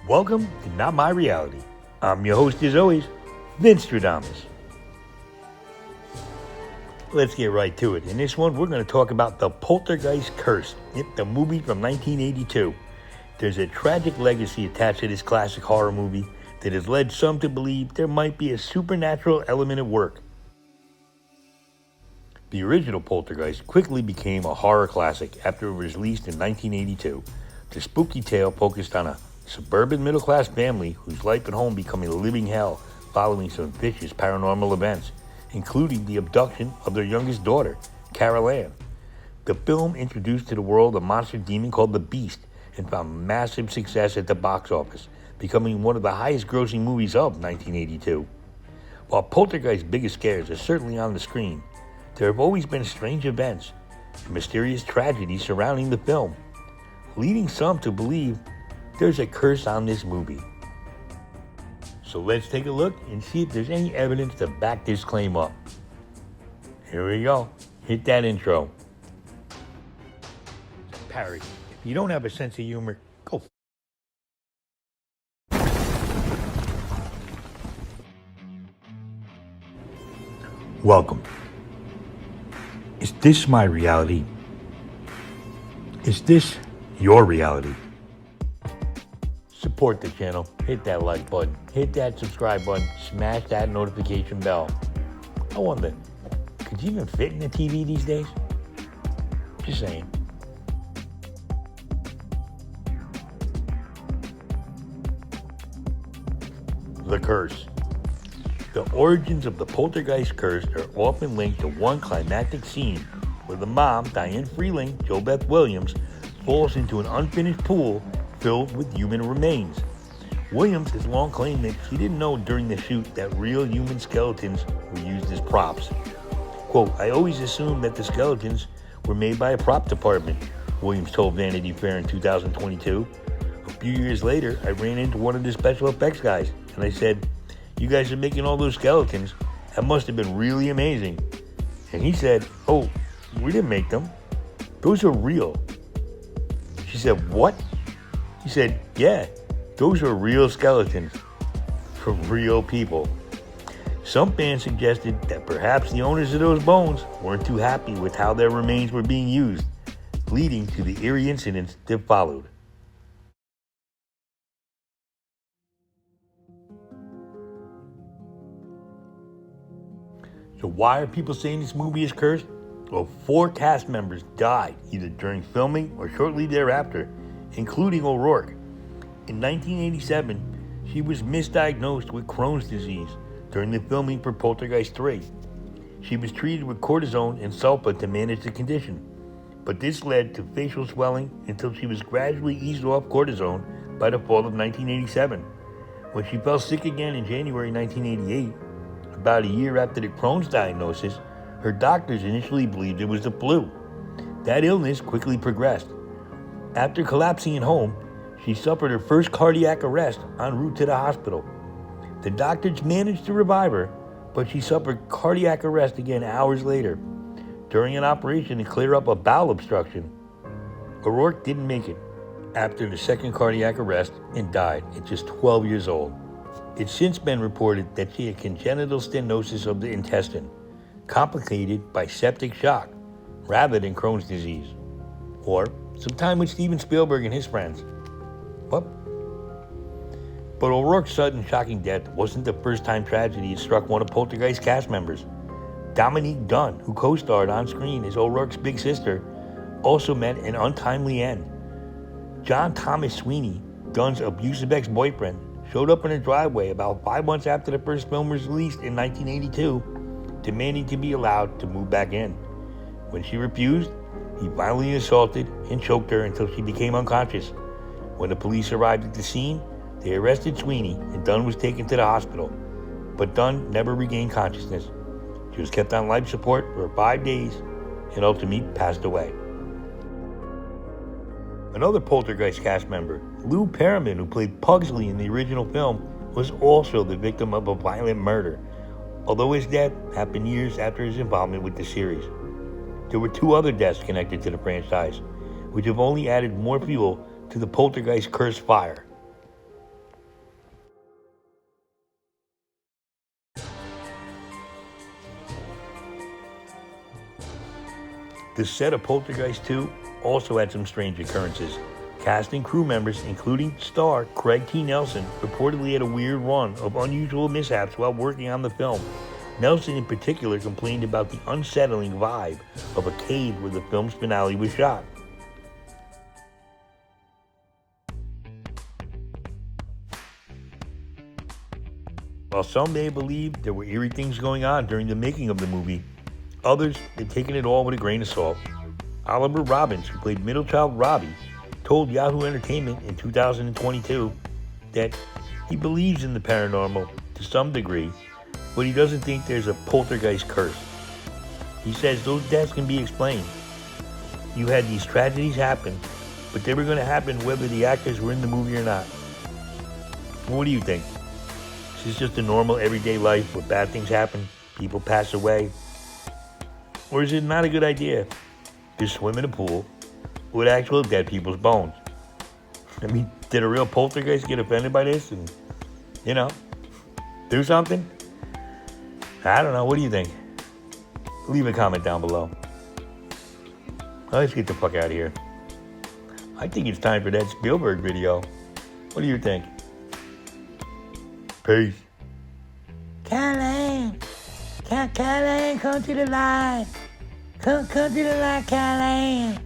Welcome to Not My Reality. I'm your host as always, Vince Stradamus. Let's get right to it. In this one, we're going to talk about the Poltergeist Curse, the movie from 1982. There's a tragic legacy attached to this classic horror movie that has led some to believe there might be a supernatural element at work. The original Poltergeist quickly became a horror classic after it was released in 1982. The spooky tale focused on a suburban middle-class family whose life at home became a living hell following some vicious paranormal events, including the abduction of their youngest daughter, Carol Ann. The film introduced to the world a monster demon called the Beast and found massive success at the box office, becoming one of the highest-grossing movies of 1982. While Poltergeist's biggest scares are certainly on the screen, there have always been strange events and mysterious tragedies surrounding the film, leading some to believe there's a curse on this movie. So let's take a look and see if there's any evidence to back this claim up. Here we go. Hit that intro. Parody. If you don't have a sense of humor, go. Welcome. Is this my reality? Is this your reality? Support the channel, hit that like button, hit that subscribe button, smash that notification bell. I wonder, could you even fit in the TV these days? Just saying. The Curse. The origins of the Poltergeist Curse are often linked to one climactic scene where the mom, Diane Freeling, JoBeth Williams, falls into an unfinished pool filled with human remains. Williams has long claimed that she didn't know during the shoot that real human skeletons were used as props. Quote, "I always assumed that the skeletons were made by a prop department," Williams told Vanity Fair in 2022. A few years later, I ran into one of the special effects guys and I said, "You guys are making all those skeletons. That must have been really amazing." And he said, "Oh, we didn't make them. Those are real." She said, "What?" He said, "Yeah, those are real skeletons from real people." Some fans suggested that perhaps the owners of those bones weren't too happy with how their remains were being used, leading to the eerie incidents that followed. So why are people saying this movie is cursed? Well, 4 cast members died either during filming or shortly thereafter, including O'Rourke. In 1987, she was misdiagnosed with Crohn's disease during the filming for Poltergeist III. She was treated with cortisone and sulfa to manage the condition, but this led to facial swelling until she was gradually eased off cortisone by the fall of 1987. When she fell sick again in January 1988, about a year after the Crohn's diagnosis, her doctors initially believed it was the flu. That illness quickly progressed. After collapsing at home, she suffered her first cardiac arrest en route to the hospital. The doctors managed to revive her, but she suffered cardiac arrest again hours later during an operation to clear up a bowel obstruction. O'Rourke didn't make it after the second cardiac arrest and died at just 12 years old. It's since been reported that she had congenital stenosis of the intestine, complicated by septic shock rather than Crohn's disease, or some time with Steven Spielberg and his friends. What? But O'Rourke's sudden shocking death wasn't the first time tragedy had struck one of Poltergeist's cast members. Dominique Dunne, who co-starred on screen as O'Rourke's big sister, also met an untimely end. John Thomas Sweeney, Dunne's abusive ex-boyfriend, showed up in her driveway about 5 months after the first film was released in 1982, demanding to be allowed to move back in. When she refused, he violently assaulted and choked her until she became unconscious. When the police arrived at the scene, they arrested Sweeney and Dunne was taken to the hospital. But Dunne never regained consciousness. She was kept on life support for 5 days and ultimately passed away. Another Poltergeist cast member, Lou Perriman, who played Pugsley in the original film, was also the victim of a violent murder, although his death happened years after his involvement with the series. There were 2 other deaths connected to the franchise, which have only added more fuel to the Poltergeist curse fire. The set of Poltergeist II also had some strange occurrences. Cast and crew members, including star Craig T. Nelson, reportedly had a weird run of unusual mishaps while working on the film. Nelson in particular complained about the unsettling vibe of a cave where the film's finale was shot. While some may believe there were eerie things going on during the making of the movie, others had taken it all with a grain of salt. Oliver Robbins, who played middle child Robbie, told Yahoo Entertainment in 2022 that he believes in the paranormal to some degree, but he doesn't think there's a poltergeist curse. He says those deaths can be explained. You had these tragedies happen, but they were going to happen whether the actors were in the movie or not. Well, what do you think? Is this just a normal everyday life where bad things happen, people pass away? Or is it not a good idea to swim in a pool with actual dead people's bones? I mean, did a real poltergeist get offended by this and, do something? I don't know. What do you think? Leave a comment down below. Let's get the fuck out of here. I think it's time for that Spielberg video. What do you think? Peace. Caroline, come to the light. Come to the light, Caroline.